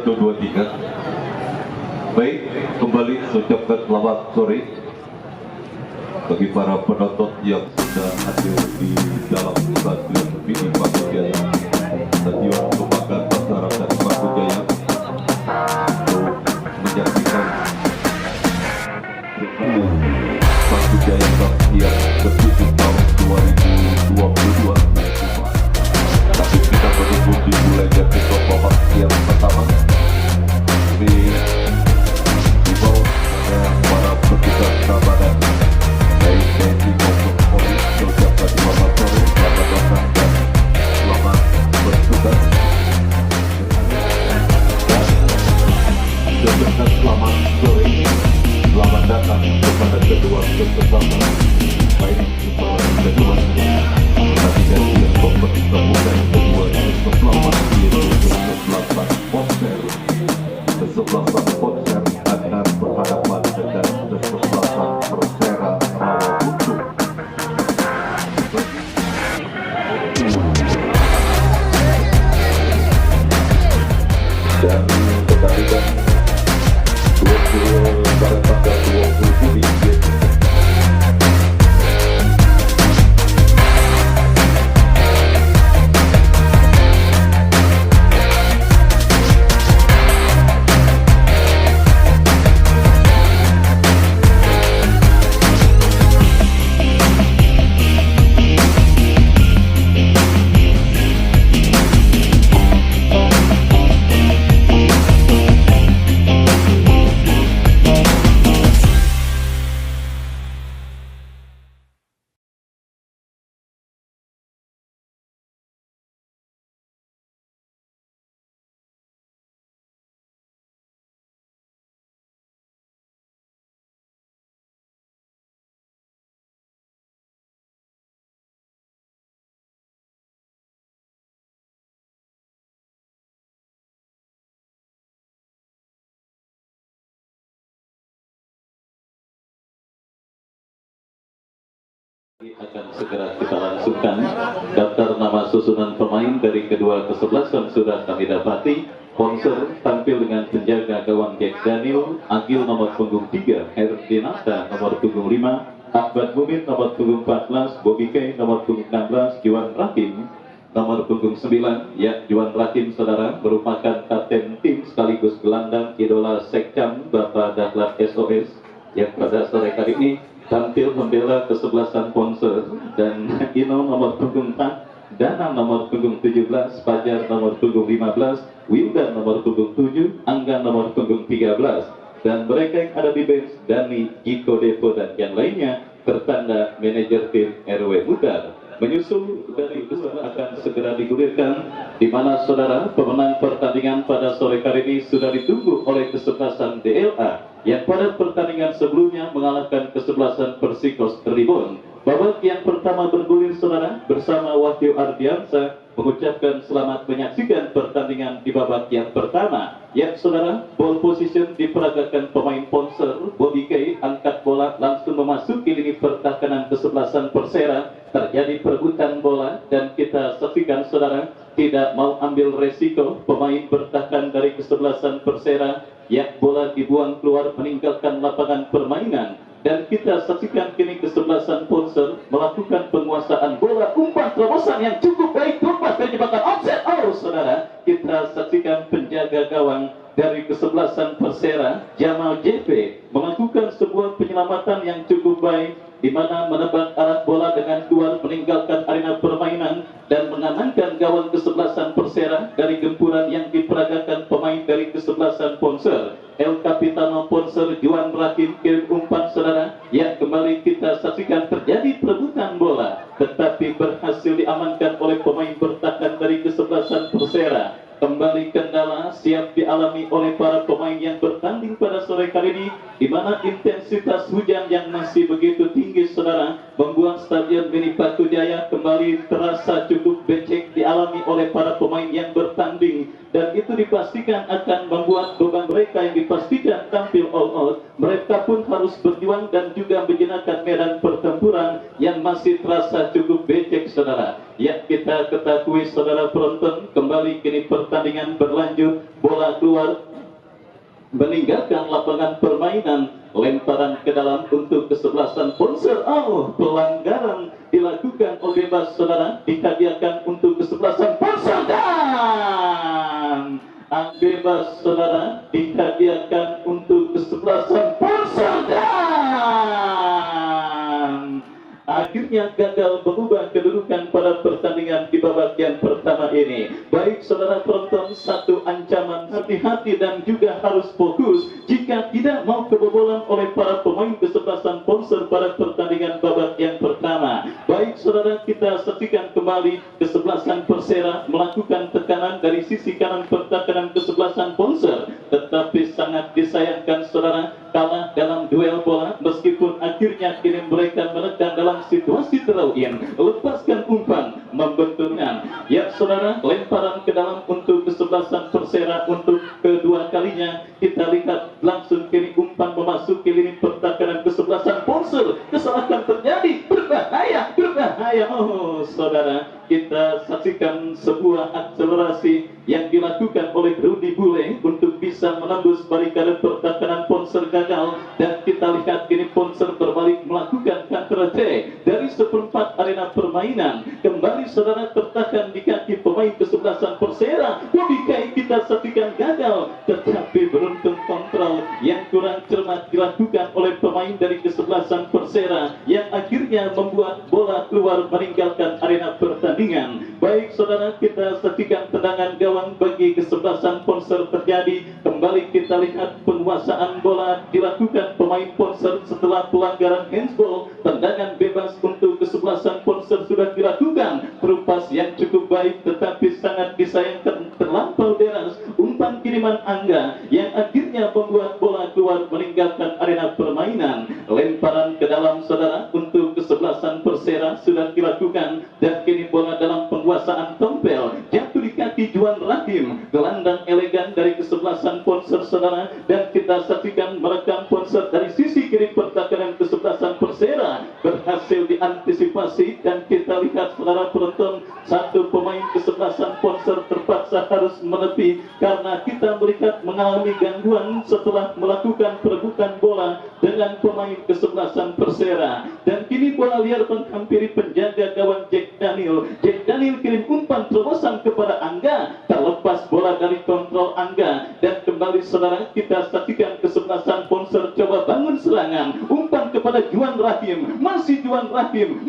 1, 2, 3. Baik, kembali ucapkan selamat sore bagi para penonton yang sudah hadir di dalam stadion Vidi Pakujaya, Stadion Kebanggaan Masyarakat Pakujaya, untuk menyaksikan Pakujaya Cup yang ke-7 tahun 2022. Tapi kita menunggu dimulai dari babak yang pertama. Di bawah para petugas keamanan baik TNI maupun Polri, mengucapkan selamat sore, selamat datang dan selamat bertugas. Dan juga selamat sore, selamat datang kepada kedua peserta, baik kedua pertandingan yang kompetisi bukan kedua kesempatan yaitu kesempatan konser. Kesebelasan konser akan berhadapan dengan kesebelasan Persera Rawabudu. Dan pertandingan 20 pada tanggal 20 Juli. Akan segera kita langsungkan. Daftar nama susunan pemain dari kedua kesebelasan sudah kami dapati. Sponsor tampil dengan penjaga gawang Jack Daniel, Agil nomor punggung 3, Herdinata nomor punggung 5, Ahmad Mumin nomor punggung 14, Bobby K nomor punggung 16, Juan Rahim nomor punggung 9. Ya, Juan Rahim saudara merupakan kapten tim sekaligus gelandang idola Sekcam Bapak Dahlan SOS yang pada sore kali ini tampil membela kesebelasan sponsor. Dan Ino nomor punggung 4, Danang nomor punggung 17, Fajar nomor punggung 15, Wildan nomor punggung 7, Angga nomor punggung 13. Dan mereka yang ada di bench, Dani, Giko Depo dan yang lainnya bertanda manajer tim RW Mutar. Menyusul dari itu akan segera digulirkan, di mana saudara pemenang pertandingan pada sore kali ini sudah ditunggu oleh kesebelasan DLA yang pada pertandingan sebelumnya mengalahkan kesebelasan Persikos Tribun. Babak yang pertama bergulir saudara bersama Wahyu Ardiansa mengucapkan selamat menyaksikan pertandingan di babak yang pertama. Ya saudara, ball position diperagakan pemain sponsor. Bobby K angkat bola langsung memasuki lini pertahanan kesebelasan Persera. Terjadi perebutan bola dan kita saksikan saudara tidak mau ambil resiko pemain bertahan dari kesebelasan Persera. Ya, bola dibuang keluar meninggalkan lapangan permainan. Dan kita saksikan kini kesebelasan sponsor melakukan penguasaan bola, umpan terobosan yang cukup baik, lepas dari jebakan offset. Oh saudara, kita saksikan penjaga gawang dari kesebelasan Persera, Jamal JP, melakukan sebuah penyelamatan yang cukup baik, di mana menebak arah bola dengan keluar meninggalkan arena permainan dan mengamankan gawang kesebelasan Persera dari gempuran yang diperagakan pemain dari kesebelasan sponsor. El Capitano sponsor Juan Rahim kirim umpan saudara. Ya, kembali kita saksikan terjadi perebutan bola, tetapi berhasil diamankan oleh pemain bertahan dari kesebelasan Persera. Kembali kendala siap dialami oleh para pemain yang bertanding pada sore kali ini, di mana intensitas hujan yang masih begitu tinggi saudara membuat stadion Mini Pakujaya kembali terasa cukup becek dialami oleh para pemain yang bertanding. dan itu dipastikan akan membuat beban mereka yang dipastikan tampil all out. Mereka pun harus berjuang dan juga menjenakan medan pertempuran yang masih terasa cukup becek, saudara. Ya, kita ketahui saudara penonton, kembali kini pertandingan berlanjut, bola keluar meninggalkan lapangan permainan, lemparan ke dalam untuk kesebelasan Ponser. Pelanggaran dilakukan oleh bebas, saudara, dihadiahkan untuk kesebelasan Ponser, dan bebas, saudara, dihadiahkan untuk kesebelasan Ponser, dan akhirnya gagal mengubah kedudukan pada pertandingan di babak yang pertama ini. Baik saudara penonton, satu ancaman, hati-hati dan juga harus fokus jika tidak mau kebobolan oleh para pemain kesebelasan Ponser pada pertandingan babak yang pertama. Baik saudara, kita saksikan kembali kesebelasan Persera melakukan tekanan dari sisi kanan pertahanan kesebelasan Ponser, tetapi sangat disayangkan saudara, kalah dalam duel bola meskipun akhirnya kini mereka menekan dalam situasi terawin, lepaskan umpan, membentungkan. Ya saudara, lemparan ke dalam untuk kesebelasan Persera untuk kedua kalinya. Kita lihat langsung kini umpan memasuki lini pertahanan kesebelasan Ponser. Kesalahan terjadi, berbahaya. Saudara, kita saksikan sebuah akselerasi yang dilakukan oleh Rudy Bule untuk bisa menembus barikade pertahanan Ponser gagal, dan kita lihat kini Ponser berbalik melakukan counter attack dari seperempat arena permainan. Kembali saudara, tertahan di kaki pemain kesebelasan Persera. Bobikai kita saksikan gagal, tetapi beruntung kontrol yang kurang cermat dilakukan oleh pemain dari kesebelasan Persera yang akhirnya membuat bola keluar meninggalkan arena pertandingan. Baik saudara, kita saksikan tendangan gawang bagi kesebelasan Ponser terjadi. Kembali kita lihat penguasaan bola dilakukan pemain Ponser setelah pelanggaran handsball. Tendangan bebas untuk kesebelasan Ponser sudah dilakukan, perupas yang cukup baik, tetapi sangat disayangkan terlampau deras umpan kiriman Angga yang akhirnya membuat bola keluar meninggalkan arena permainan. Lemparan ke dalam saudara untuk kesebelasan Persera sudah dilakukan, dan kini bola dalam penguasaan Tompel jatuh di kaki Juan Rahim. Gelandang elegan dari kesebelasan Ponser saudara, dan kita saksikan merekam Ponser dari sisi kiri pertahanan kesebelasan Persera berhasil diantisipasi, dan kita lihat saudara penonton, satu pemain kesebelasan Ponser terpaksa harus menepi karena kita melihat mengalami gangguan setelah melakukan perebutan bola dengan pemain kesebelasan Persera. Dan kini bola liar menghampiri penjaga gawang Jack Daniel. Jack Daniel kirim umpan terobosan kepada Angga, terlepas bola dari kontrol Angga, dan kembali saudara kita saksikan kesebelasan Ponser coba bangun serangan. Umpan kepada Juan Rahim, masih Juan Rahim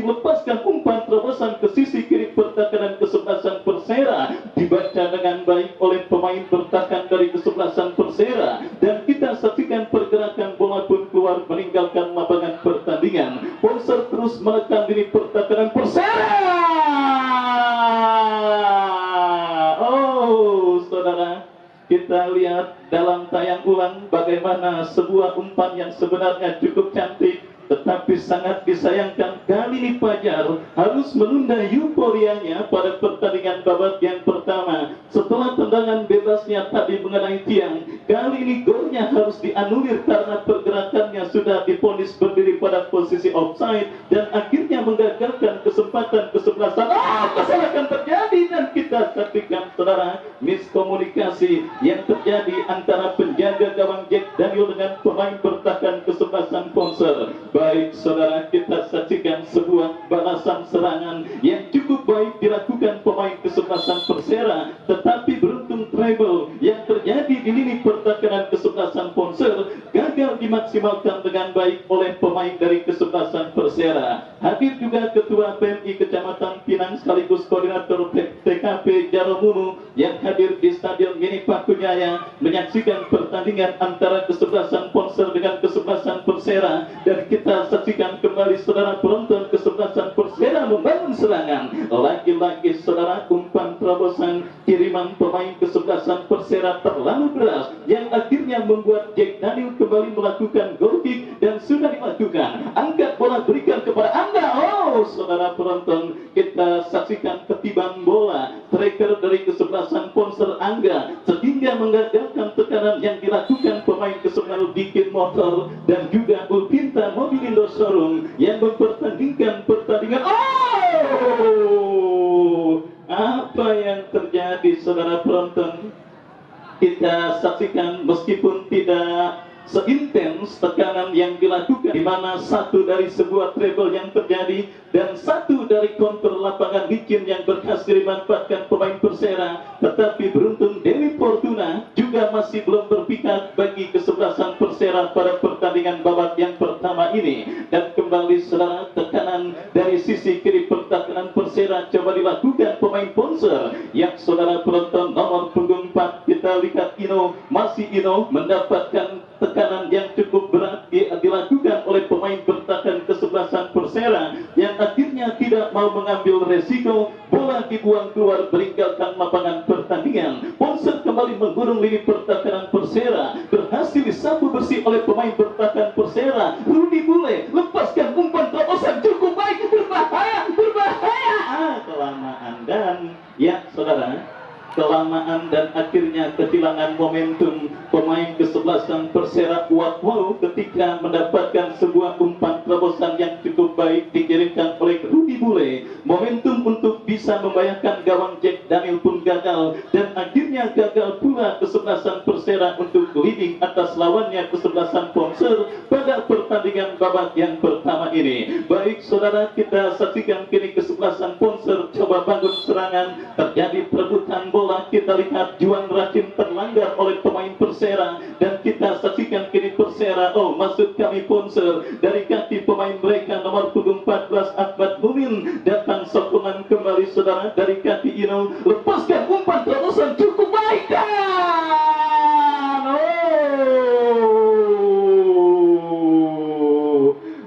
lepaskan umpan terobosan ke sisi kiri pertahanan kesebelasan Persera, dibaca dengan baik oleh pemain bertahan dari kesebelasan Persera, dan kita saksikan pergerakan bola pun keluar meninggalkan lapangan pertandingan. Ponser terus menekan diri pertahanan Persera. Saudara, kita lihat dalam tayang ulang bagaimana sebuah umpan yang sebenarnya cukup cantik, tetapi sangat disayangkan kali ini Fajar harus menunda euforianya pada pertandingan babak yang pertama. Setelah tendangan bebasnya tadi mengenai tiang, kali ini golnya harus dianulir karena pergerakannya sudah divonis berdiri pada posisi offside, dan akhirnya menggagalkan kesempatan kesebelasan. Kesalahan terjadi, dan kita saksikan saudara miskomunikasi yang terjadi antara penjaga gawang Jack Daniel dengan pemain bertahan kesebelasan Ponser. Baik saudara, kita saksikan sebuah balasan serangan yang cukup baik dilakukan pemain kesebelasan Persera, tetapi beruntung treble yang terjadi di lini pertahanan kesebelasan Ponser gagal dimaksimalkan dengan baik oleh pemain dari kesebelasan Persera. Hadir juga Ketua PMI Kecamatan Pinang sekaligus Koordinator TKP Jaromunu yang hadir di Stadion Mini Pakunyaya menyaksikan pertandingan antara kesebelasan Ponser dengan kesebelasan Persera, dan kita saksikan kembali saudara penonton kesebelasan Persera membangun serangan. Lagi-lagi saudara umpan terobosan kiriman pemain kesebelasan kesebelasan Persera terlalu deras yang akhirnya membuat Jack Daniel kembali melakukan goal kick dan sudah dilakukan. Angkat bola berikan kepada Anda. Oh, saudara penonton, kita saksikan ketiban bola striker dari kesebelasan Ponser Angga sehingga menggagalkan tekanan yang dilakukan pemain kesebelasan Bikin Motor dan juga Ulpinta Mobilindo Showroom yang mempertandingkan pertandingan. Oh, apa yang terjadi saudara penonton? Kita saksikan meskipun tidak seintens tekanan yang dilakukan, di mana satu dari sebuah treble yang terjadi dan satu dari counter lapangan licin yang berhasil dimanfaatkan pemain Persera, tetapi beruntung Dewi Fortuna juga masih belum berpihak bagi kesebelasan Persera pada pertandingan babak yang pertama ini. Dan kembali saudara, tekanan dari sisi kiri pertahanan Persera coba dilakukan pemain Ponser yang saudara penonton nomor punggung 4, kita lihat masih Ino mendapatkan tekanan yang cukup berat dilakukan oleh pemain bertahan kesebelasan Persera yang akhirnya tidak mau mengambil resiko, bola dibuang keluar meninggalkan lapangan pertandingan. Ponser kembali menggulung lini pertahanan Persera, berhasil disapu bersih oleh pemain bertahan Persera. Rudi Bule lepaskan umpan terobosan cukup baik, berbahaya, kelamaan dan ya saudara, kelamaan dan akhirnya kehilangan momentum pemain kesebelasan Persera Watwau ketika mendapatkan sebuah umpan terobosan yang cukup baik dikirimkan oleh Rudi Bule. Momentum untuk bisa membayangkan gawang Jack Daniel pun gagal dan akhirnya gagal pula kesebelasan Persera untuk leading atas lawannya kesebelasan Ponser pada pertandingan babak yang pertama ini. Baik saudara, kita saksikan kini kesebelasan Ponser coba bangun serangan, terjadi perebutan bola, kita lihat Juan Racin terlanggar oleh pemain Persera dan kita saksikan kini Persera, maksud kami Ponser, dari kaki pemain mereka nomor punggung 14 Ahmad Mumin datang sokongan kembali saudara dari kaki Ino, lepaskan umpan terobosan cukup baik dan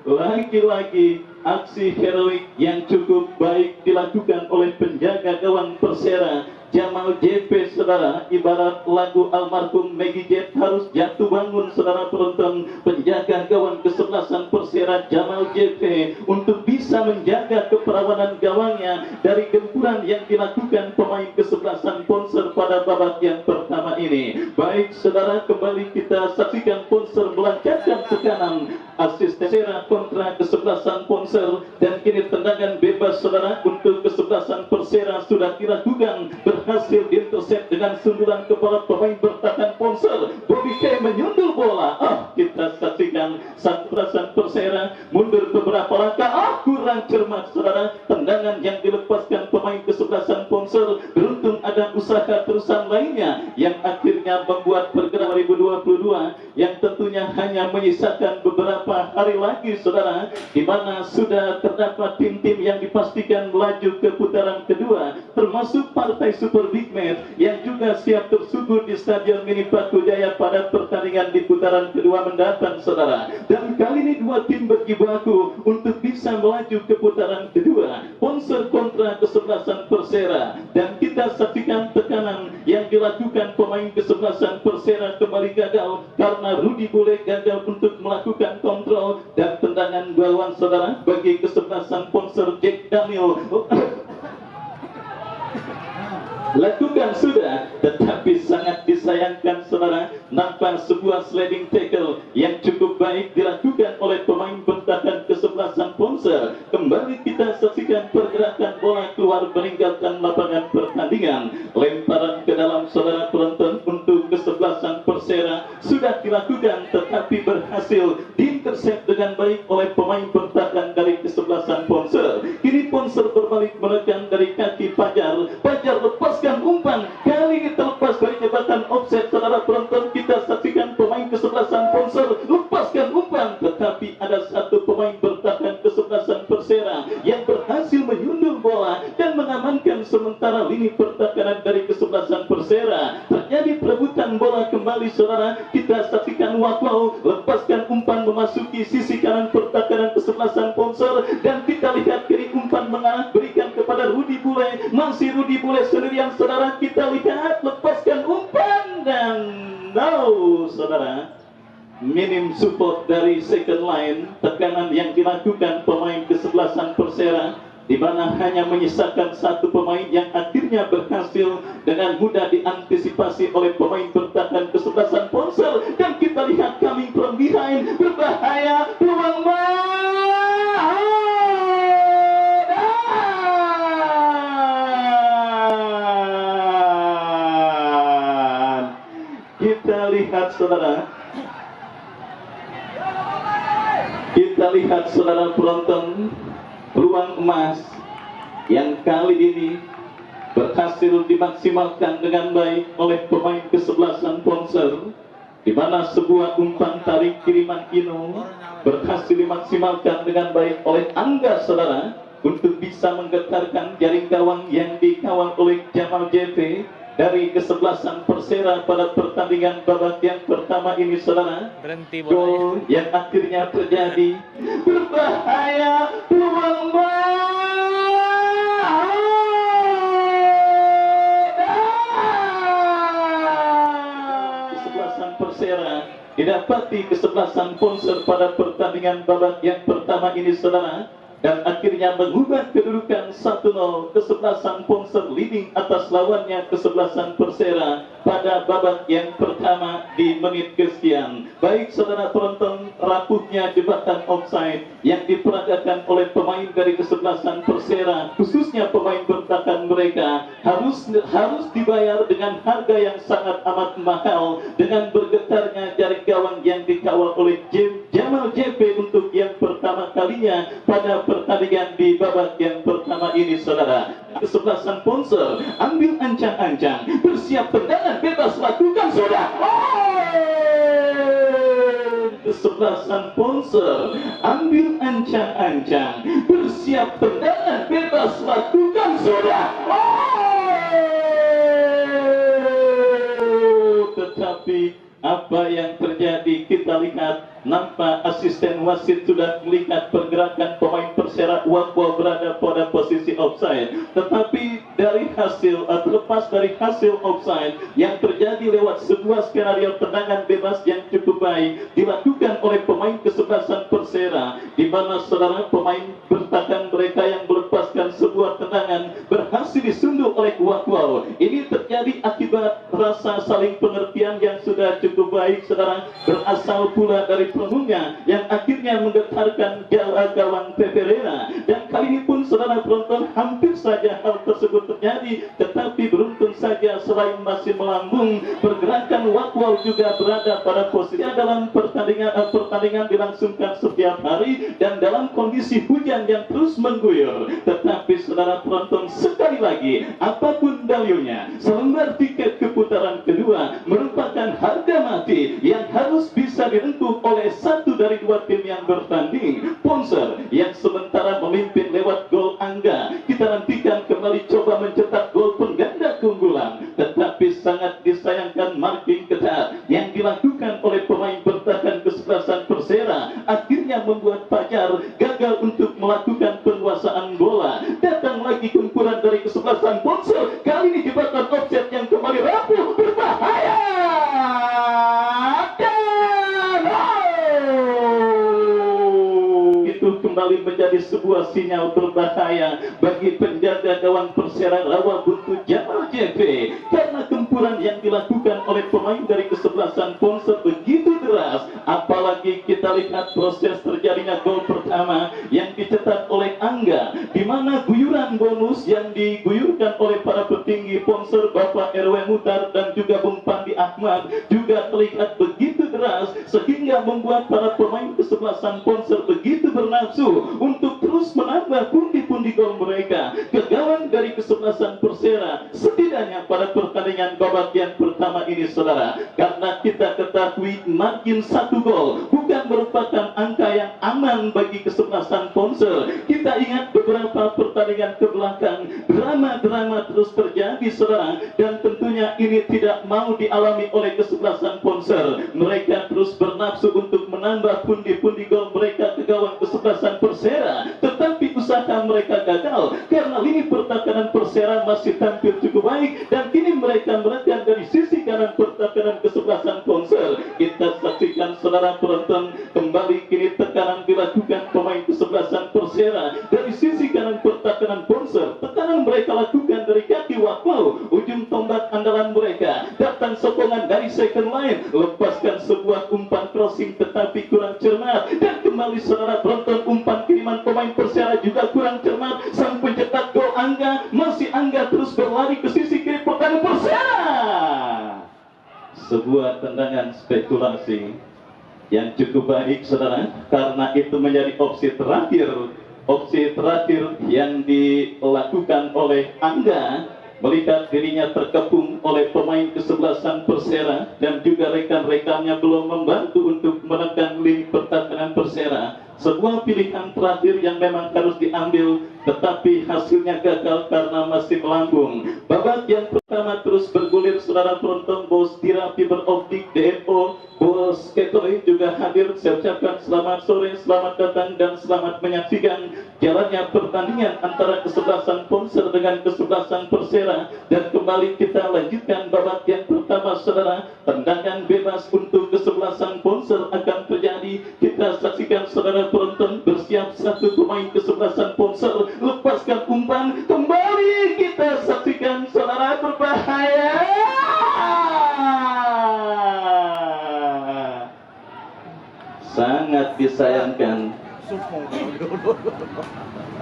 lagi-lagi aksi heroik yang cukup baik dilakukan oleh penjaga gawang Persera Jamal JP saudara. Ibarat lagu almarhum Maggie Jet harus jatuh bangun saudara penonton. Penjaga gawang kesebelasan Persera Jamal JP untuk bisa menjaga keperawanan gawangnya dari gempuran yang dilakukan pemain kesebelasan Ponser pada babak yang pertama ini. Baik saudara, kembali kita saksikan Ponser melancarkan tekanan asisten Persera kontra kesebelasan Ponser dan kini tendangan bebas saudara untuk kesebelasan Persera sudah dilakukan, berhasil diintercept dengan sundulan kepala pemain bertahan Ponser. Bobby K menyundul bola. Kita saksikan sang kesebelasan Persera mundur beberapa langkah. Kurang cermat saudara, tendangan yang dilepaskan pemain kesebelasan Ponser. Beruntung ada usaha terusan lainnya yang akhirnya membuat pergerakan 2022 yang tentunya hanya menyisakan beberapa hari lagi saudara, di mana sudah terdapat tim-tim yang dipastikan melaju ke putaran kedua, termasuk partai Super Big Match yang juga siap tersugut di Stadion Mini Paku Jaya pada pertandingan di putaran kedua mendatang saudara. Dan kali ini dua tim berjibaku untuk bisa melaju ke putaran kedua, Ponser kontra kesebelasan Persera, dan kita saksikan tekanan yang dilakukan pemain kesebelasan Persera kembali gagal karena Rudi Bule gagal untuk melakukan kontrol dan tendangan gawang saudara bagi kesebelasan Ponser Jack Daniel lakukan sudah, tetapi sangat disayangkan saudara, nampak sebuah sliding tackle yang cukup baik dilakukan oleh pemain bertahan kesebelasan Ponser. Kembali kita saksikan pergerakan bola keluar meninggalkan lapangan pertandingan. Lemparan ke dalam saudara penonton untuk kesebelasan Persera sudah dilakukan, tetapi berhasil diintercept dengan baik oleh pemain bertahan dari kesebelasan Ponser. Kini Ponser berbalik menekan dari kaki Pajar. Pajar lepaskan umpan, kali ini terlepas dari jembatan offset saudara penonton. Kita saksikan pemain kesebelasan Ponser lepaskan umpan, tetapi ada satu pemain bertahan kesebelasan Persera yang berhasil menyundul bola dan mengamankan sementara lini pertahanan dari kesebelasan Persera. terjadi perebutan bola kembali saudara. Kita saksikan Wakwaw lepaskan umpan memasuki sisi kanan pertahanan kesebelasan Pongsor, dan kita lihat kiri umpan mengarah berikan kepada Rudi Bule. Masih Rudi Bule sendirian saudara. Kita lihat lepaskan umpan dan saudara, minim support dari second line. Tekanan yang dilakukan pemain kesebelasan Persera, di mana hanya menyisakan satu pemain yang akhirnya berhasil dengan mudah diantisipasi oleh pemain bertahan kesebelasan Pongsor. Dan kita lihat coming from behind, berbahaya, peluang kita lihat saudara. Kita lihat saudara penonton, peluang emas yang kali ini berhasil dimaksimalkan dengan baik oleh pemain kesebelasan Pongsor, di mana sebuah umpan tarik kiriman Ino berhasil dimaksimalkan dengan baik oleh Angga saudara, untuk bisa menggetarkan jaring gawang yang dikawal oleh Jamal JP dari kesebelasan Persera pada pertandingan babak yang pertama ini saudara. Gol yang akhirnya terjadi, berbahaya, peluang kesebelasan Persera didapati kesebelasan Pongsor pada pertandingan babak yang pertama ini saudara, dan akhirnya mengubah kedudukan 1-0 kesebelasan Pongsor leading atas lawannya kesebelasan Persera pada babak yang pertama di menit kesekian. Baik saudara penonton, rapuhnya jembatan offside yang diperagakan oleh pemain dari kesebelasan Persera, khususnya pemain bertahan mereka, harus dibayar dengan harga yang sangat amat mahal dengan bergetarnya jaring gawang yang dikawal oleh Jamal JP untuk yang pertama kalinya pada pertandingan di babak yang pertama ini saudara. Kesebelasan Pongsor ambil ancang-ancang, bersiap tendangan bebas, lakukan saudara. Kesebelasan Pongsor ambil ancang-ancang, bersiap tendangan bebas, lakukan saudara. Tetapi apa yang terjadi kita lihat, nampak asisten wasit sudah melihat pergerakan pemain Persera Wakwaw berada pada posisi offside, tetapi dari hasil terlepas dari hasil offside yang terjadi lewat sebuah skenario tendangan bebas yang cukup baik dilakukan oleh pemain kesebelasan Persera, di mana saudara pemain bertahan mereka yang melepaskan sebuah tendangan berhasil disundul oleh Wakwaw. Ini terjadi akibat rasa saling pengertian yang sudah cukup baik saudara, berasal pula dari pelabuhnya yang akhirnya menggetarkan gawang Peperena. Dan kali ini pun saudara penonton, hampir saja hal tersebut terjadi, tetapi beruntung saja selain masih melambung, pergerakan Wakwaw juga berada pada posisi dalam pertandingan dilangsungkan setiap hari dan dalam kondisi hujan yang terus mengguyur. Tetapi saudara penonton, sekali lagi, apapun dalilnya, selembar tiket keputaran kedua merupakan harga mati yang harus bisa direntuh oleh satu dari dua tim yang bertanding. Pongsor yang sementara memimpin lewat gol Angga, kita nantikan kembali coba mencetak gol pengganda keunggulan, tetapi sangat disayangkan marking ketat yang dilakukan oleh pemain bertahan kesebelasan Persera akhirnya membuat Fajar gagal untuk melakukan penguasaan bola. Datang lagi kumpulan dari kesebelasan Pongsor, kali ini jembatan offset yang kembali rapuh, berbahaya. Itu kembali menjadi sebuah sinyal berbahaya bagi penjaga gawang Persera Rawabuntu Jamal JP, karena gempuran yang dilakukan oleh pemain dari kesebelasan Pongsor begitu deras. Apalagi kita lihat proses terjadinya gol pertama yang dicetak oleh Angga, di mana guyuran bonus yang diguyurkan oleh para petinggi Pongsor, Bapak RW Mutar dan juga Bung Pandi Ahmad, juga terlihat begitu deras sehingga membuat para pemain kesebelasan Pongsor begitu bernafsu untuk terus menambah pundi-pundi gol mereka ke gawang dari kesebelasan Persera, setidaknya pada pertandingan babak yang pertama ini saudara. Karena kita ketahui margin 1 gol bukan merupakan angka yang aman bagi kesebelasan Pongsor. Kita ingat lihat beberapa pertandingan ke belakang, drama-drama terus terjadi saudara, dan tentunya ini tidak mau dialami oleh kesebelasan Ponser. Mereka terus bernafsu untuk menambah pundi-pundi gol mereka ke gawang kesebelasan Persera, tetapi usaha mereka gagal karena lini pertahanan Persera masih tampil cukup baik, dan kini mereka menekan dari sisi kanan pertahanan kesebelasan Ponser. Kita saksikan saudara penonton, kembali kini tekanan dilakukan pemain kesebelasan Persera dari sisi kanan pertahanan Ponser. Tekanan mereka lakukan dari kaki Wakau, ujung tombak andalan mereka. Datang sokongan dari second line, lepaskan sebuah umpan crossing tetapi kurang cermat, dan kembali saudara penonton, umpan kiriman pemain Persera juga kurang cermat. Sang pencetak gol Angga, masih Angga terus berlari ke sisi kiri pertahanan Persera. Sebuah tendangan spekulasi yang cukup baik saudara, karena itu menjadi opsi terakhir yang dilakukan oleh Angga melihat dirinya terkepung oleh pemain kesebelasan Persera dan juga rekan-rekannya belum membantu untuk menekan lini pertahanan Persera. Sebuah pilihan terakhir yang memang harus diambil, tetapi hasilnya gagal karena masih melambung. Babak yang pertama terus bergulir saudara penonton. Bos Tira Fiber Optik DFO, Bos Ketoy juga hadir. Saya ucapkan selamat sore, selamat datang, dan selamat menyaksikan jalannya pertandingan antara kesebelasan Ponser dengan kesebelasan Persera. Dan kembali kita lanjutkan babak yang pertama saudara. Tendangan bebas untuk kesebelasan Ponser akan terjadi. Kita saksikan saudara penonton, bersiap satu pemain kesebelasan Ponser, lepaskan umpan, kembali kita saksikan saudara, berbahaya. Sangat disayangkan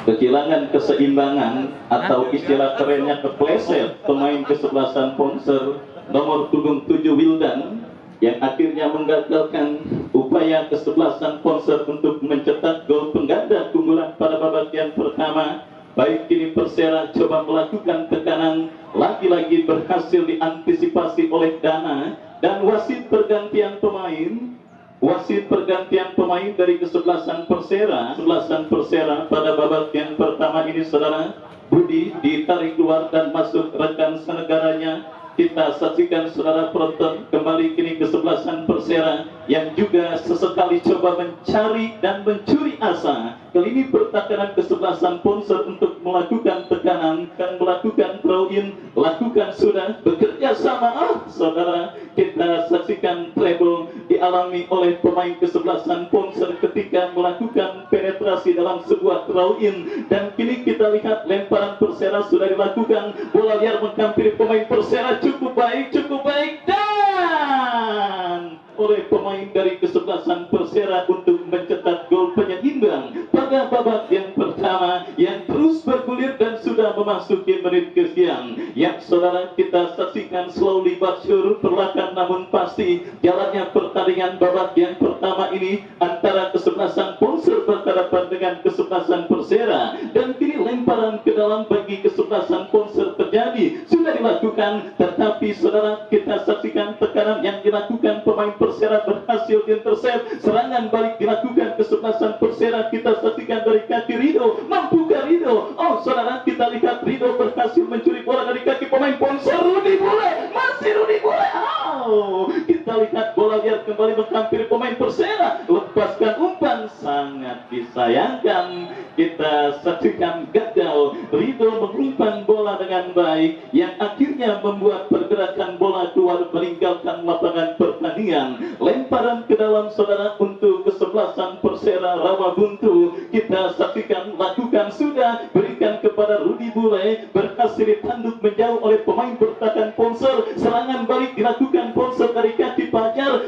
kehilangan keseimbangan atau istilah kerennya kepleset pemain kesebelasan Ponser nomor punggung 7 Wildan, yang akhirnya menggagalkan upaya kesebelasan Ponser untuk mencetak gol pengganda keunggulan pada babak yang pertama. Baik kini Persera coba melakukan tekanan, lagi-lagi berhasil diantisipasi oleh Dana, dan wasit pergantian pemain dari kesebelasan Persera pada babak yang pertama ini saudara. Budi ditarik keluar dan masuk rekan senegaranya. Kita saksikan saudara penonton, kembali kini kesebelasan Persera yang juga sesekali coba mencari dan mencuri asa ke lini pertahanan kesebelasan Ponser untuk melakukan tekanan dan melakukan throw in, lakukan sudah bekerja sama. Saudara, kita saksikan treble dialami oleh pemain kesebelasan Ponser ketika melakukan penetrasi dalam sebuah throw in, dan kini kita lihat lemparan Persera sudah dilakukan, bola liar menghampiri pemain Persera, cukup baik, dan oleh pemain dari kesebelasan Persera untuk mencetak gol penyeimbang pada babak yang pertama yang terus bergulir dan sudah memasuki menit kesekian. Yang saudara kita saksikan slowly but sure, perlahan namun pasti jalannya pertandingan babak yang pertama ini antara kesebelasan Ponser berhadapan dengan kesebelasan Persera, dan kini lemparan ke dalam bagi kesebelasan Ponser terjadi, sudah dilakukan, tetapi saudara kita saksikan tekanan yang dilakukan pemain Persera berhasil diintercept. Serangan balik dilakukan kesebelasan Persera, kita saksikan dari kaki Rido, mampukah Rido? Oh saudara, kita lihat Rido berhasil mencuri bola dari kaki pemain Ponser. Rudi Bule, masih Rudi Bule. Oh, kita lihat bola liar kembali menghampiri pemain Persera, lepaskan umpan, sangat disayangkan. Kita saksikan gagal Rido mengumpan bola dengan baik, yang akhirnya membuat pergerakan bola keluar meninggalkan lapangan pertandingan. Lemparan ke dalam saudara untuk kesebelasan Persera Rawabuntu, kita saksikan, lakukan sudah, berikan kepada Rudi Bule, berhasil ditanduk menjauh oleh pemain bertahan Ponser. Serangan balik dilakukan Ponser dari kaki Pajar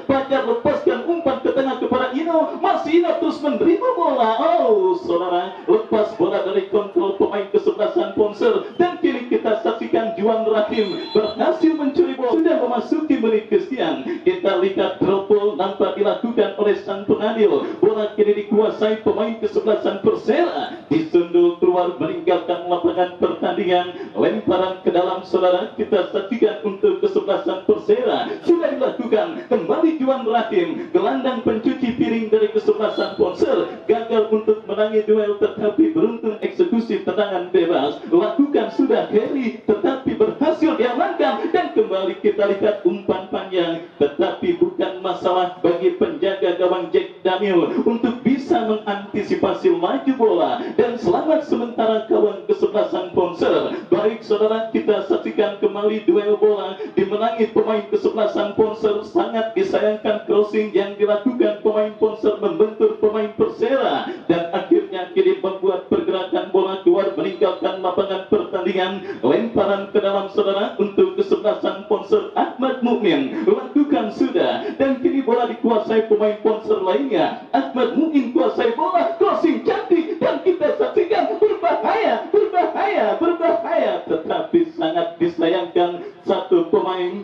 lepaskan umpan ke tengah kepada Ino, masih Ino terus menerima bola. Oh saudara, lepas bola dari kontrol pemain kesebelasan Ponser, dan kini kita saksikan Juan Rahim berhasil mencuri bola, sudah memasuki menit kesekian. Kita lihat drop ball nampak dilakukan oleh sang pengadil, bola kini dikuasai pemain kesebelasan Persera, disundul keluar meninggalkan lapangan pertandingan. Lemparan ke dalam saudara, kita saksikan untuk kesebelasan Persera sudah dilakukan, kembali Juan Rahim, gelandang pencuci piring dari kesebelasan Ponser, gagal untuk memenangi duel tetapi beruntung eksekusi tendangan bebas. Lakukan sudah Heri tetapi berhasil diamankan, dan kembali kita lihat umpan panjang, tetapi bukan masalah bagi penjaga gawang Jack Daniel untuk bisa mengantisipasi maju bola, dan selamat sementara kawan kesebelasan Ponser. Baik saudara, kita saksikan kembali duel bola dimenangi pemain kesebelasan Ponser. Sangat disayangkan crossing yang dilakukan pemain Ponser membentur pemain Persera, dan akhirnya kini membuat pergerakan bola keluar meninggalkan lapangan pertandingan. Lemparan ke dalam saudara untuk kesebelasan Ponser. Ahmad Mukmin lakukan sudah, dan kini bola dikuasai pemain Ponser lainnya. Ahmad Mukmin kuasai bola, crossing cantik, dan kita saksikan berbahaya, tetapi sangat disayangkan satu pemain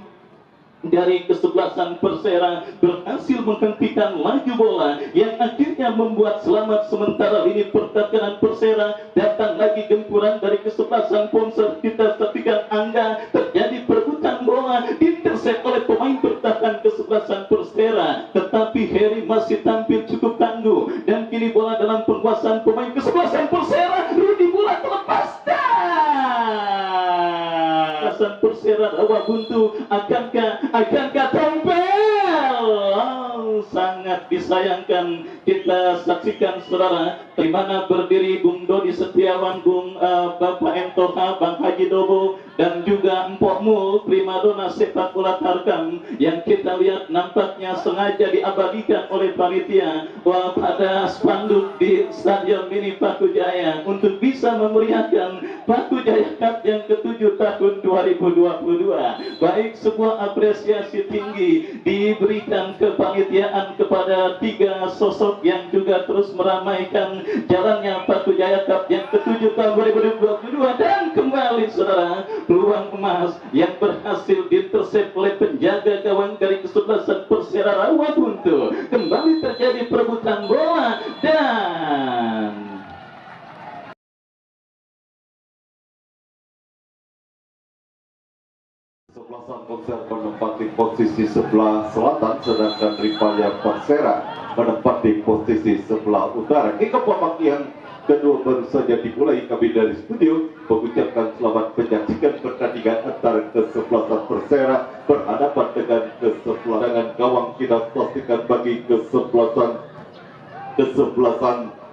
dari kesebelasan Persera berhasil menghentikan laju bola yang akhirnya membuat selamat sementara lini pertahanan Persera. Datang lagi gempuran dari kesebelasan Ponser. Kita saksikan Angga, terjadi perebutan bola, diintersep oleh pemain bertahan kesebelasan Persera, tetapi Heri masih tampil cukup tangguh, dan kini bola dalam penguasaan pemain kesebelasan Persera. Rudi bola terlepas, Persera rawa buntu, akankah tampil? Sangat disayangkan. Kita saksikan saudara, di mana berdiri Bung Dodi Setiawan, Bapak Entoha, Bang Haji Dobo, dan juga Empok Mul, primadona sepak bola Tarkam, yang kita lihat nampaknya sengaja diabadikan oleh panitia pada spanduk di Stadion Mini Paku Jaya untuk bisa memeriahkan Paku Jaya Cup yang ke-7 tahun 2022. Baik, sebuah apresiasi tinggi diberikan kepanitiaan kepada 3 sosok yang juga terus meramaikan jalannya Paku Jaya Cup yang ke-7 tahun 2022. Dan kembali saudara, peluang emas yang berhasil diintersep oleh penjaga gawang dari kesebelasan Persera rawa buntu. Kembali terjadi perebutan bola, dan kesebelasan Ponser menempati posisi sebelah selatan, sedangkan rivalnya Persera menempati posisi sebelah utara. Hingga babak yang kedua baru saja dimulai, kami dari studio mengucapkan selamat menyaksikan pertandingan antara kesebelasan Persera berhadapan dengan kesebelasan gawang. Kita pastikan bagi kesebelasan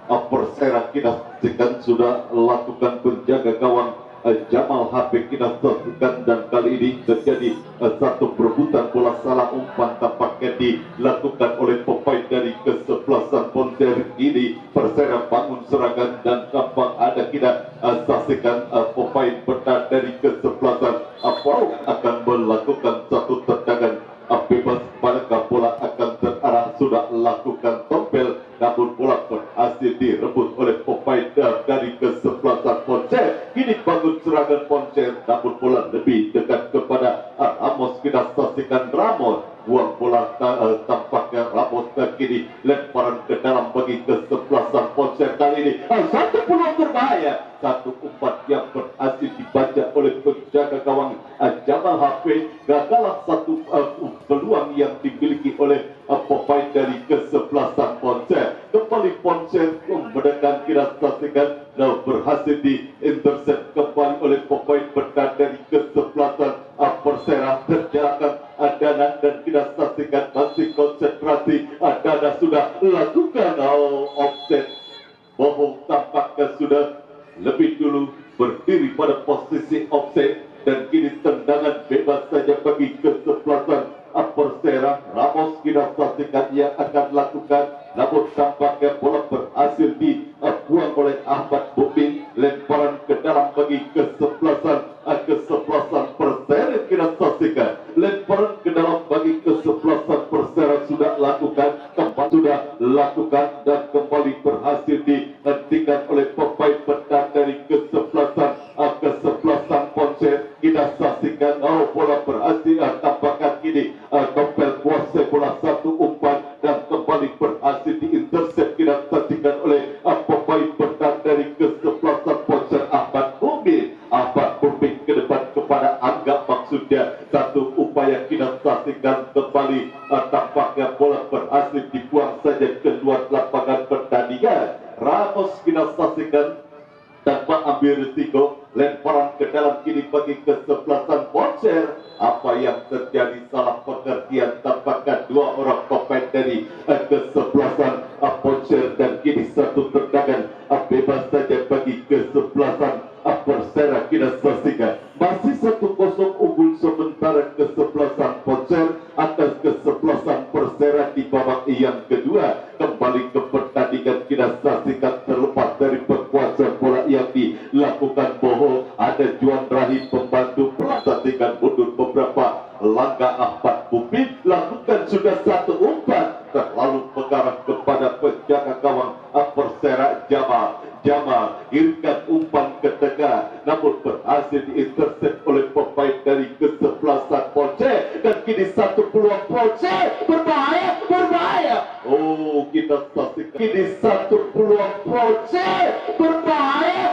Persera, kita pastikan sudah lakukan penjaga gawang Jamal HP kita saksikan, dan kali ini terjadi satu perebutan bola salah umpan tampaknya dilakukan oleh pemain dari kesebelasan Ponser. Ini Persera bangun serangan, dan tampak ada kita saksikan pemain bertahan dari kesebelasan akan melakukan satu tendangan bebas. Manakah bola akan terarah, sudah lakukan tompel, namun bola berhasil direbut oleh pemain dari kesebelasan Ponser. Kini bangun serangan Ponser, namun bola lebih dekat kepada Ramos. Kita saksikan Ramos buang bola, tampaknya Ramos, dan kini lemparan ke dalam bagi kesebelasan Ponser. Kali ini satu peluang berbahaya, satu umpan yang berhasil dibaca oleh penjaga gawang Jamal HP. Gagal satu peluang yang dimiliki oleh pemain dari kesebelasan Ponser. Kembali Ponser mendekat, kita saksikan berhasil diintercept kembali oleh pemain bertahan dari kesebelasan Persera. Terjalan Dana, dan kita saksikan masih konsentrasi. Dana sudah lakukan offset. Bohong tampaknya sudah lebih dulu berdiri pada posisi offset, dan kini tendangan bebas saja bagi kesebelasan Persera. Ramos kita saksikan yang akan lakukan, namun tampaknya bola berhasil dibuang oleh Ahmad Mukmin. Lemparan ke dalam bagi kesebelasan Persera. Kita saksikan lemparan ke dalam bagi kesebelasan Persera sudah lakukan, dan kembali berhasil dihentikan oleh pemain bertahan dari kesebelasan Ponser. Kita saksikan bola berhasil tampaknya kini Nopel kuasai bola, satu umpan, dan kembali berhasil diintercept. Kita saksikan oleh pemain bertahan dari kesebelasan Ponser Ahmad Mukmin ke depan kepada Angga, maksudnya satu upaya. Kita saksikan kembali tampaknya bola berhasil dibuang saja keluar lapangan pertandingan. Ramos kita saksikan tanpa ambil risiko, lemparan ke dalam kini bagi kesebelasan Poncer. Apa yang terjadi, salah pengertian, tampaknya dua orang pemain dari kesebelasan Poncer, dan kini satu tendangan bebas saja bagi kesebelasan Persera. Kita saksikan masih 1-0 unggul sementara kesebelasan Poncer atas kesebelasan Persera di babak yang kedua. Kembali ke pertandingan kita saksikan, terlepas dari penguasaan bola yang dilakukan Boho, ada Juan Rahim pembantu perhatikan mundur beberapa langkah. Ahmad Mubin lakukan sudah satu umpan terlalu mengarah kepada penjaga gawang Persera Jamal kirimkan umpan ke tengah, namun berhasil diintercept oleh pemain dari kesebelasan Ponce, dan kini satu peluang Ponce, berbahaya. Oh, kita saksikan kini satu peluang Ponce, berbahaya.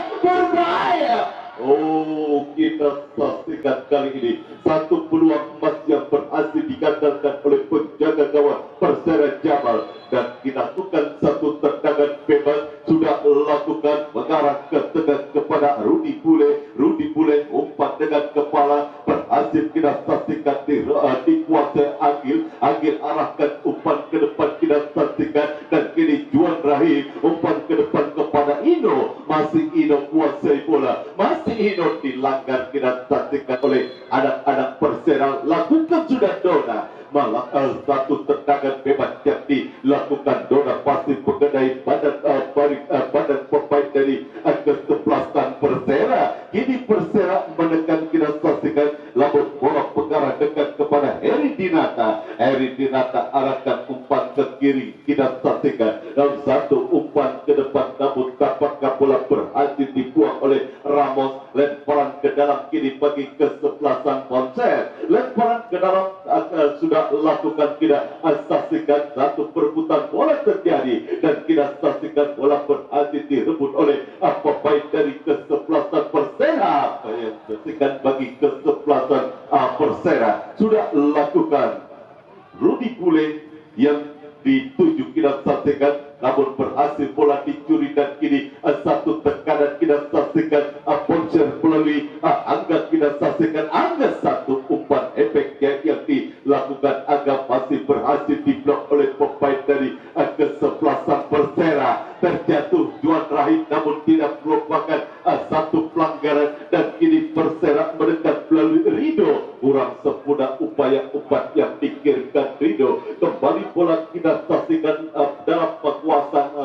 Oh, kita saksikan kali ini satu peluang emas yang berhasil digandalkan oleh penjaga gawang Persera Jamal, dan kita lakukan satu tendangan bebas sudah lakukan mengarah ke tengah kepada Rudi Bule umpan dengan kepala berhasil kita saksikan dikuasai Agil arahkan umpan ke depan kita saksikan, dan kini Juan Rahim umpan ke depan kepada Ino, masih Ino kuasai bola, masih Ino dilanggar kita saksikan oleh anak-anak Persera. Lakukan sudah Dona, malah satu tendangan bebas yang dilakukan Dona pasti mengenai badan pemain dari kesebelasan Persera. Kini Persera menekan kita saksikan, lalu bola pengarah dekat kepada Heri Dinata arahkan umpan ke kiri kita saksikan, dalam satu umpan ke depan, namun tampaknya bola berhasil dibuang oleh Ramos. Lemparan ke dalam kini bagi kesebelasan Poncer, lemparan ke dalam sudah lakukan kita saksikan, satu perebutan bola terjadi, dan kita saksikan bola berhasil direbut oleh pemain dari kesebelasan Persera. Saksikan bagi kesebelasan Persera sudah lakukan Rudi Bule yang dituju kita saksikan, namun berhasil bola dicuri, dan kini satu tekanan kita saksikan Poncer melalui Angga kita saksikan, Angga satu umpan efeknya yang dilakukan Angga masih berhasil diblok oleh pemain dari kesebelasan Persera. Terjatuh Juan Rahim, namun tidak merupakan satu pelanggaran, dan kini Persera mendekat melalui Rido, kurang sempurna upaya umpan yang dikirimkan Rido. Kembali bola kita saksikan dalam penguasaan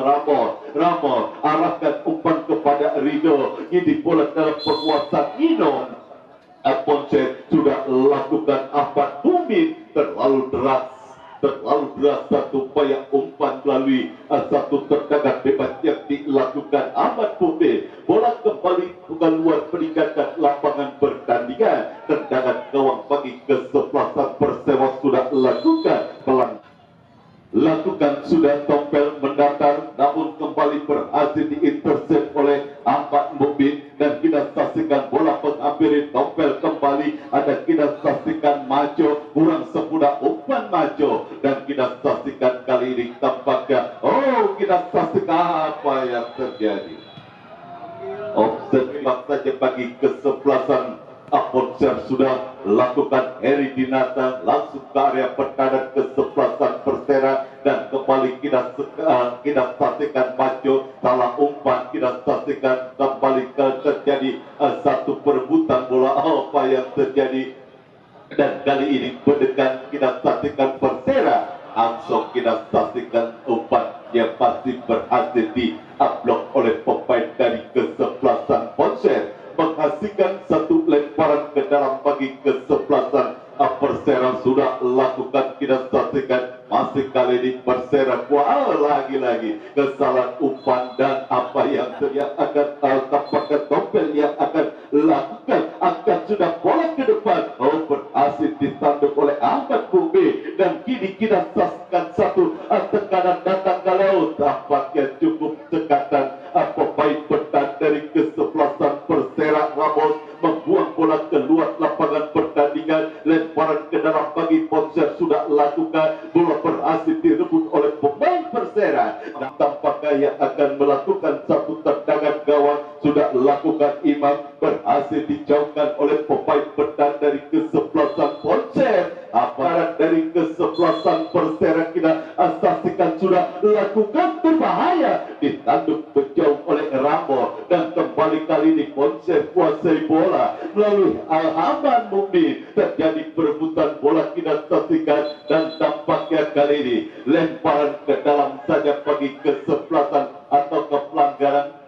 Ramos arahkan umpan kepada Rido, ini bola dalam penguasaan Ino. Ponce sudah lakukan Ahmad Mubin terlalu deras satu upaya umpan melalui satu tendangan bebas yang dilakukan Ahmad Mubin. Bola kembali keluar meninggalkan lapangan pertandingan. Tendangan gawang bagi kesebelasan Persema sudah lakukan sudah tompel mendatar, namun kembali berhasil diintercept oleh Ahmad Mubin, dan kita saksikan bola pengambil tompel kembali, ada kita saksikan Majo kurang sempurna umpan Majo, dan kita saksikan kali ini tampaknya kita saksikan apa yang terjadi. Offset saja bagi kesebelasan Poncer sudah lakukan Heri Dinata langsung ke area pertahanan kesebelasan Persera, dan kembali kita saksikan Majo salah umpan, kita saksikan kembali terjadi satu perebutan bola. Apa yang terjadi, dan kali ini mendekat kita saksikan Persera langsung kita saksikan umpan yang pasti berhasil diblok oleh pemain dari kesebelasan Poncer, menghasilkan satu lemparan ke dalam bagi kesebelasan Persera sudah lakukan kita saksikan. Masih kali ini Persera lagi kesalahan umpan, dan apa yang akan tampaknya tompel yang akan lakukan akan sudah bola ke depan, berhasil ditanduk oleh Ahmad Mubin, dan kini kita saksikan satu tekanan datang ke laut. Tampaknya cukup cekatan pemain bertahan dari kesebelasan Persera Ramos membuang bola keluar lapangan pertandingan. Lemparan ke dalam bagi Poncer sudah lakukan, bola berhasil direbut oleh pemain Persera, dan tampak tampaknya yang akan melakukan satu tendangan gawang sudah lakukan Imam, berhasil dijauhkan oleh pemain pedang dari kesebelasan Poncer. Aparat dari kesebelasan Persera kita saksikan sudah lakukan berbahaya, ditanduk berjauh oleh Rambo, dan kembali kali ini Poncer kuasai bola melalui Alhaman Mukmin. Terjadi perebutan bola kita saksikan, dan tampaknya kali ini lemparan ke dalam saja bagi kesebelasan atau pelanggaran.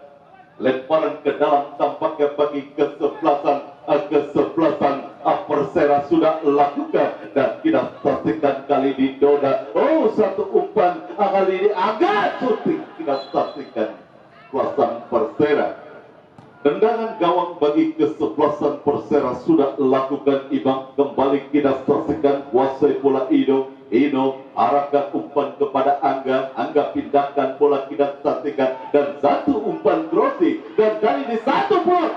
Lemparan ke dalam tampaknya bagi kesebelasan Persera sudah lakukan, dan kita saksikan kali di Doda. Oh, satu umpan kali ini agak syuting kita saksikan kesebelasan Persera. Tendangan gawang bagi kesebelasan Persera sudah lakukan Imam. Kembali kita saksikan kuasai bola Ino arahkan umpan kepada Angga pindahkan bola kita saksikan, dan satu umpan crossing, dan kali ini satu bola.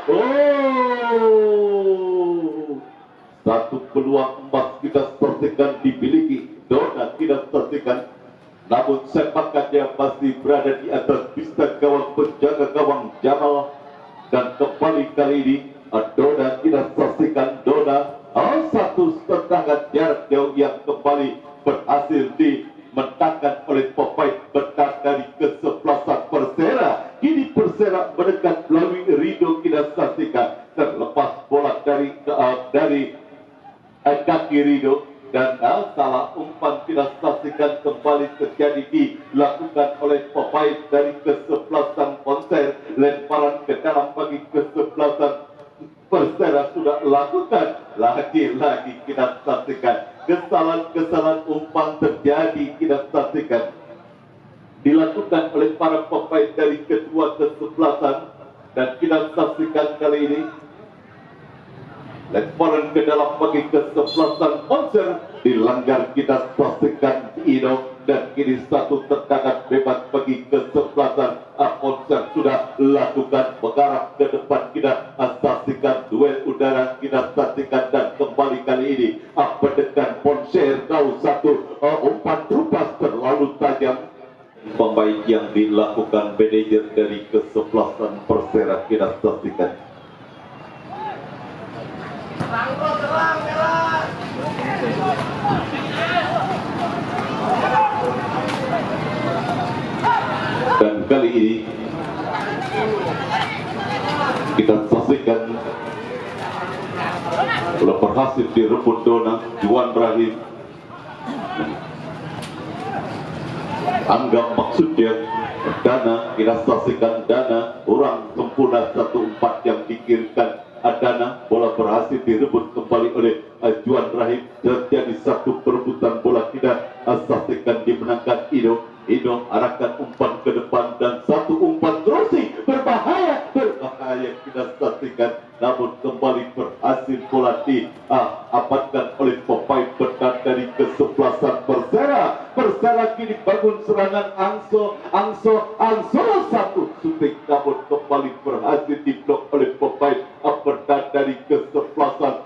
Satu peluang emas kita saksikan dimiliki Dona kita saksikan, namun sepakannya masih berada di atas pista gawang penjaga gawang Jamal. Dan kembali kali ini Dona kita saksikan satu tendangan jarak jauh yang kembali berhasil dimenangkan oleh pemain pedang dari kesebelasan Persera. Kini Persera mendekat melalui Rido kita saksikan, terlepas bola dari kaki Rido, dan salah umpan kita saksikan kembali terjadi dilakukan oleh pemain dari kesebelasan Poncer. Lemparan ke dalam bagi kesebelasan Persera sudah lakukan, lagi-lagi kita saksikan kesalahan umpan terjadi kita saksikan dilakukan oleh para pemain dari kedua kesebelasan, dan kita saksikan kali ini lemparan ke dalam bagi kesebelasan Poncer dilanggar kita saksikan Ino, dan kini satu tendangan bebas bagi kesebelasan Poncer sudah lakukan mengarah ke depan. Kita saksikan duel udara kita saksikan, dan kembali kali ini pendekan Poncer tahu satu umpan rupas terlalu tajam. Pemain yang dilakukan manajer dari kesebelasan Persera kita saksikan. Dan kali ini kita saksikan bola berhasil direbut Dona Juan Rahim. Anggap maksudnya Dana, kita saksikan Dana orang sempurna satu umpan yang dikirimkan Dana, bola berhasil direbut kembali oleh Juan Rahim. Terjadi satu perebutan bola, kita saksikan dimenangkan Ino arahkan umpan ke depan, dan satu umpan crossing berbahaya kita saksikan, namun kembali berhasil bola diamankan oleh pemain pedang dari kesebelasan Persera. Persera kini bangun serangan Angso satu shooting, namun kembali berhasil diblok oleh pemain pedang dari kesebelasan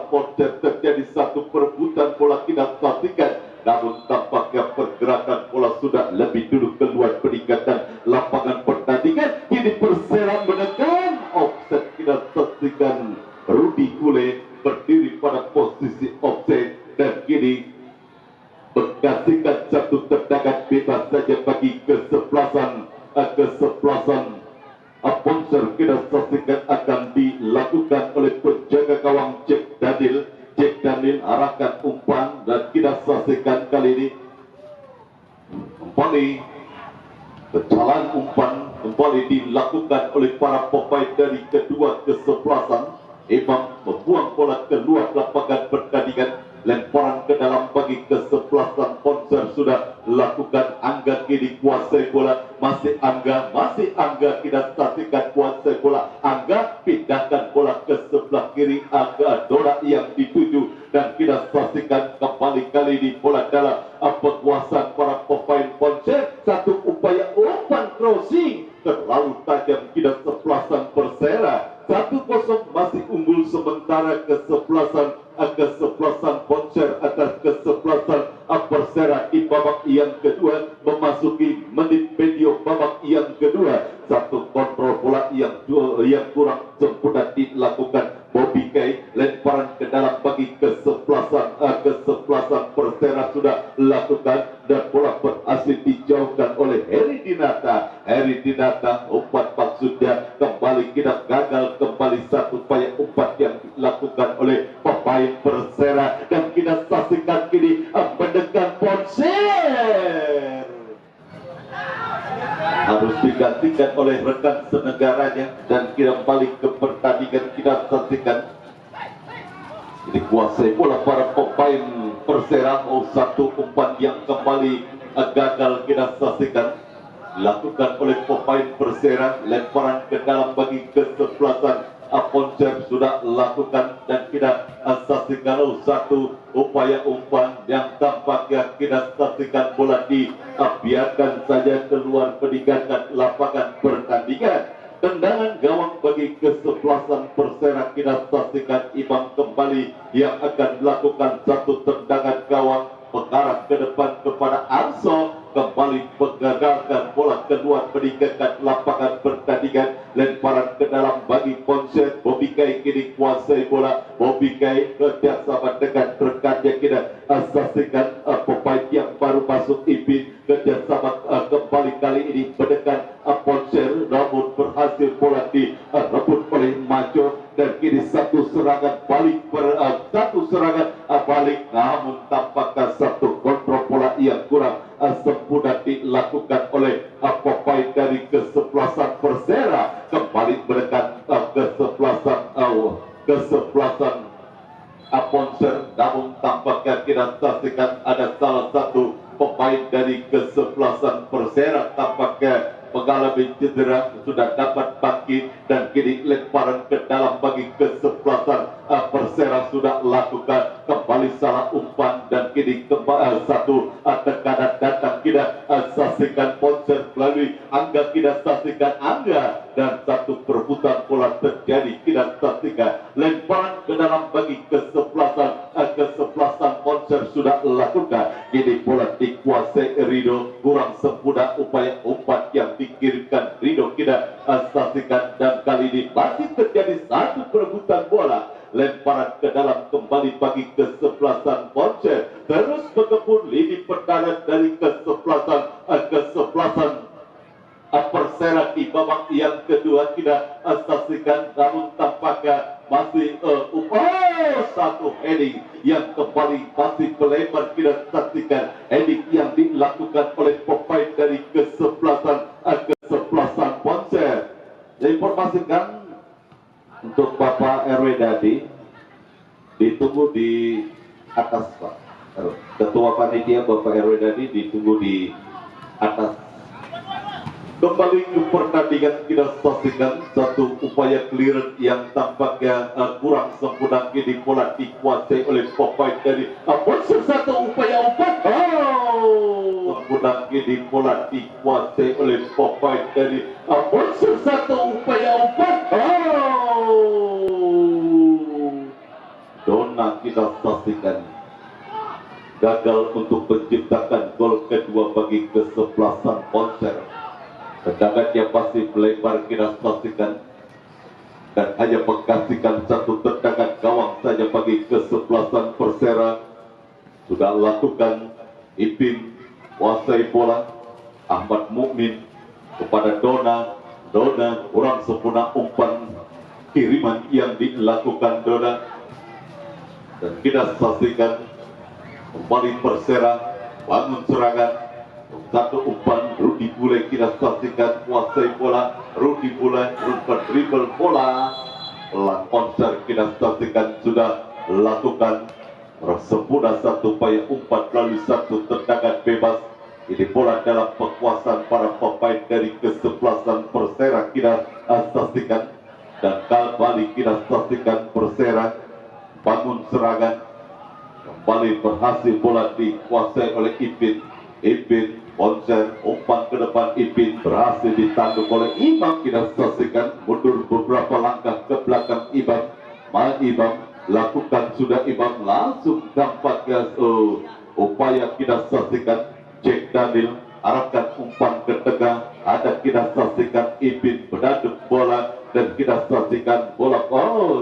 Poncer. Terjadi satu perebutan bola kita saksikan, namun tampaknya pergerakan bola sudah lebih dulu keluar peningkatan lapangan pertandingan. Kini Persera menekan offset, kita saksikan Rudi Kule berdiri pada posisi offset, dan kini mengkasihkan satu tendangan bebas saja bagi kesebelasan Poncer. Kita saksikan akan dilakukan oleh penjaga gawang Jack Daniel arahkan umpan, dan kita saksikan kali ini kembali kesalahan umpan kembali dilakukan oleh para pemain dari kedua kesebelasan. Imam membuang bola keluar lapangan pertandingan. Lemparan ke dalam bagi kesebelasan Poncer sudah lakukan. Angga kini kuasai bola, masih Angga kita saksikan kuasai bola. Angga pindahkan bola ke sebelah kiri, Angga Dora yang dituju, dan kita saksikan kembali kali ini bola dalam penguasaan para pemain Poncer. Satu upaya umpan crossing terlalu tajam kita kesebelasan Persera. 1-0 masih unggul sementara kesebelasan kesebelasan Poncer atas kesebelasan Persera di babak yang kedua memasuki menit medio babak yang kedua. Satu kontrol bola yang kurang sempurna dilakukan Bobby Kay, lemparan ke dalam bagi kesebelasan Persera sudah lakukan dan bola berhasil dijauhkan oleh Heri Dinata. Heri Dinata umpan maksudnya kembali kita gagal, kembali satu upaya umpan yang dilakukan oleh pemain Persera dan kita saksikan kini mendekat Poncer harus digantikan oleh rekan senegaranya dan kita balik ke pertandingan. Kita saksikan ini kuasai bola para pemain Persera. Satu umpan yang kembali gagal kita saksikan dilakukan oleh pemain Persera, lemparan ke dalam bagi kesebelasan Poncer sudah lakukan dan kita saksikan satu upaya umpan yang tampaknya kita saksikan bola dibiarkan saja keluar meninggalkan lapangan pertandingan. Tendangan gawang bagi kesebelasan Persera kita saksikan Imam kembali yang akan melakukan satu tendangan gawang mengarah ke depan kepada Arso, kembali menggagalkan bola keluar meninggalkan lapangan pertandingan. Lemparan ke dalam bagi Poncer. Bobby Kay kini kuasai bola. Bobby Kay kerjasama dengan rekannya kita saksikan pemain yang baru masuk Ipin kerjasama kembali kali ini mendekat Poncer, namun berhasil bola direbut oleh Majo dan kini satu serangan balik namun tampaknya satu kontrol bola yang kurang sempurna dilakukan oleh pemain dari kesebelasan Persera. Kembali mendekat kesebelasan Poncer, namun tampaknya kita saksikan ada salah satu pemain dari kesebelasan Persera tampaknya mengalami cedera, sudah dapat bangkit dan kini lemparan ke dalam bagi kesebelasan Persera sudah lakukan kembali salah umpan dan kini kembali satu tekanan datang kita saksikan Poncer melalui Angga, kita saksikan Angga dan satu perebutan bola terjadi kita saksikan lemparan ke dalam bagi kesebelasan Poncer sudah lakukan. Kini bola dikuasai Rido, kurang sempurna upaya umpan yang dikirimkan Rido kita saksikan dan kali ini masih terjadi satu perebutan bola. Lemparan ke dalam kembali bagi kesebelasan Poncer, terus berkebun lini pertahanan dari kesebelasan Persera di babak yang kedua kita saksikan, namun tampaknya masih satu heading yang kembali masih melebar kita saksikan heading yang dilakukan oleh pemain dari kesebelasan Poncer. Diinformasikan untuk Bapak RW Dadi ditunggu di atas, Pak. Ketua Panitia Bapak RW Dadi ditunggu di atas. Kembali ke pertandingan kita saksikan satu upaya clearance yang tampaknya kurang sempurna kini bola dikuasai oleh pemain dari Poncer. Satu upaya umpan sempurna kini bola dikuasai oleh pemain dari Poncer. Satu upaya umpan Dona kita saksikan gagal untuk menciptakan gol kedua bagi kesebelasan Poncer. Tendangan yang pasti melebar kita saksikan dan hanya mengkasihkan satu tendangan gawang saja bagi kesebelasan Persera. Sudah lakukan Ipin kuasai bola, Ahmad Mukmin kepada Dona kurang sempurna umpan kiriman yang dilakukan Dona dan kita saksikan kembali Persera bangun serangan. Satu umpan Rudi Bule kita saksikan kuasai bola. Rudi Bule dribble bola. Pelan Poncer kita saksikan sudah lakukan sempurna satu upaya umpan melalui satu tendangan bebas. Ini bola dalam penguasaan para pemain dari kesebelasan Persera kita saksikan dan kembali kita saksikan Persera bangun serangan. Kembali berhasil bola dikuasai oleh Ipin Poncer, umpan ke depan Ipin berhasil ditanduk oleh Imam. Kita saksikan mundur beberapa langkah ke belakang Imam lakukan sudah Imam langsung tampaknya upaya kita saksikan Jack Daniel arahkan umpan ke tengah, ada kita saksikan Ipin menaduk bola dan kita saksikan bola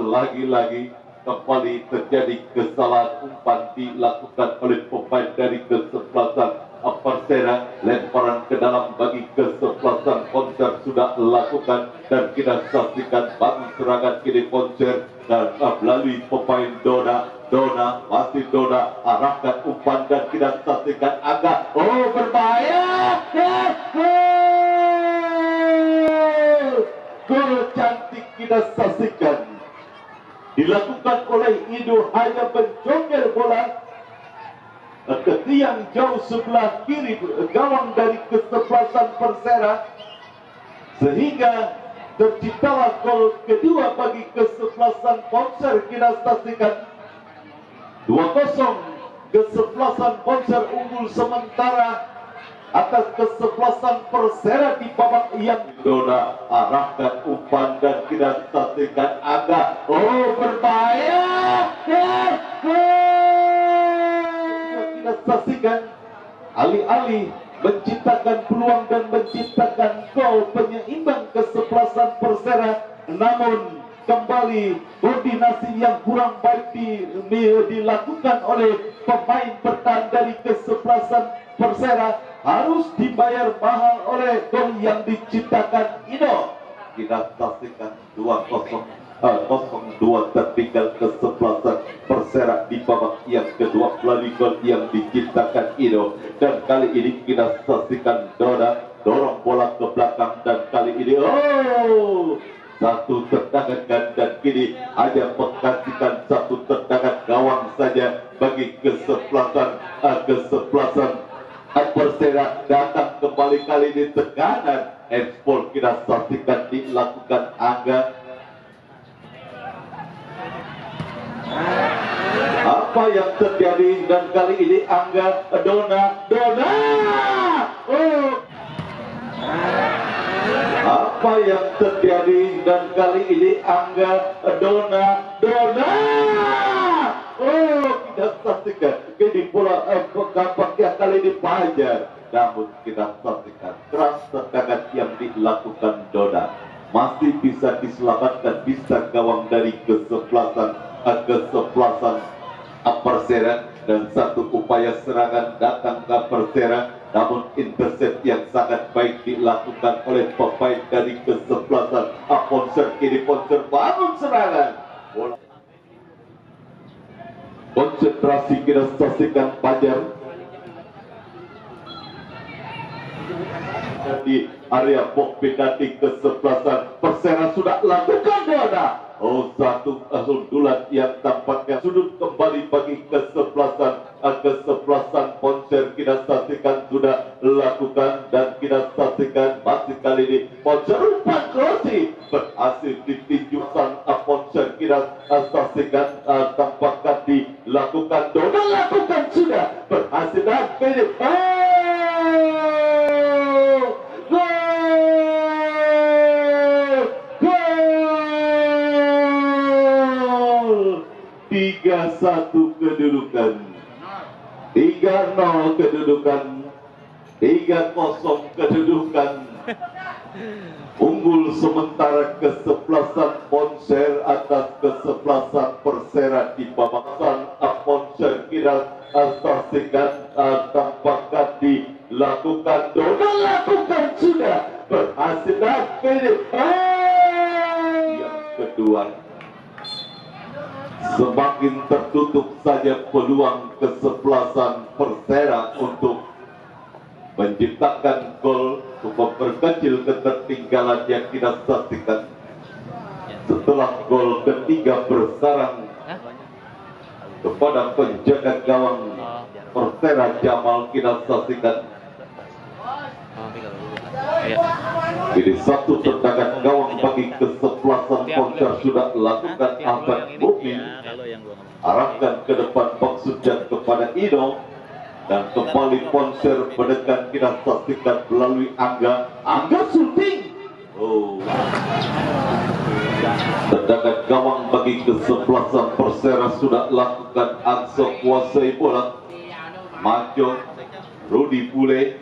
lagi-lagi kembali terjadi kesalahan umpan dilakukan oleh pemain dari kesebelasan Persera, lemparan ke dalam bagi kesebelasan Poncer sudah lakukan dan kita saksikan bangun serangan kiri Poncer dan melalui pemain Dona masih Dona arahkan umpan dan kita saksikan agak berbahaya. Gol cantik kita saksikan dilakukan oleh Ido hanya menjongkel bola ke tiang jauh sebelah kiri gawang dari kesebelasan Persera sehingga terciptalah gol kedua bagi kesebelasan Poncer. Kita saksikan 2-0 kesebelasan Poncer unggul sementara atas kesebelasan Persera di babak yang Dona arahkan umpan dan kita saksikan agak berbahaya. Kita saksikan alih-alih menciptakan peluang dan menciptakan gol penyeimbang kesebelasan Persera, namun kembali koordinasi yang kurang baik dilakukan oleh pemain bertahan dari kesebelasan Persera, harus dibayar mahal oleh gol yang diciptakan Ido. Kita saksikan 0-2 tertinggal kesebelasan Persera di babak yang kedua melalui gol yang diciptakan Ido, dan kali ini kita saksikan Dona dorong bola ke belakang dan kali ini satu tendangan dan kini hanya menggantikan satu tendangan gawang saja bagi kesebelasan Persera. Datang kembali kali ini tekanan ekspor kita saksikan dilakukan Angga. Apa yang terjadi dan kali ini Angga Dona apa yang terjadi dan kali ini Angga Dona kita saksikan kini bola tampaknya kali ini Fajar, namun kita saksikan keras tendangan yang dilakukan Dona masih bisa diselamatkan, bisa gawang dari kesebelasan Persera dan satu upaya serangan datang ke Persera, namun intercept yang sangat baik dilakukan oleh pemain dari kesebelasan Poncer. Kini Poncer bangun serangan bola. Konsentrasi kita saksikan Fajar di area box penalti kesebelasan Persera sudah lakukan Dona. Satu sundulan yang tampaknya sudut kembali bagi kesebelasan Poncer. Kita saksikan sudah lakukan dan kita saksikan masih kali ini Poncer umpan krosi berhasil ditinju sang Poncer. Kita saksikan tampaknya dilakukan Dona lakukan sudah berhasil dan pilih gol 3-1 kedudukan, 3-0 kedudukan, 3-0 kedudukan. Unggul sementara kesebelasan Poncer atas kesebelasan Persera di babak Poncer. Kita saksikan tampaknya dilakukan Dona lakukan sudah berhasil dan pilih yang kedua. Semakin tertutup saja peluang kesebelasan Persera untuk menciptakan gol untuk memperkecil ketertinggalan yang kita saksikan. Setelah gol ketiga bersarang kepada penjaga gawang Persera Jamal, kita saksikan ini satu tendangan gawang bagi kesebelasan Poncer sudah lakukan Ahmad Mukmin, arahkan ke depan maksud dan kepada Ido dan kembali Poncer mendekat. Kita saksikan melalui Angga shooting Oh. Tendangan gawang bagi kesebelasan Persera sudah lakukan Angso kuasai bola. Majo, Rudi Pule,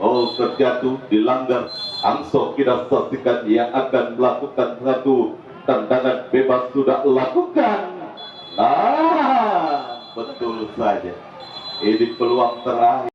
oh terjatuh, dilanggar. Angso kita saksikan yang akan melakukan satu tendangan bebas sudah lakukan. Betul saja. Ini peluang terakhir.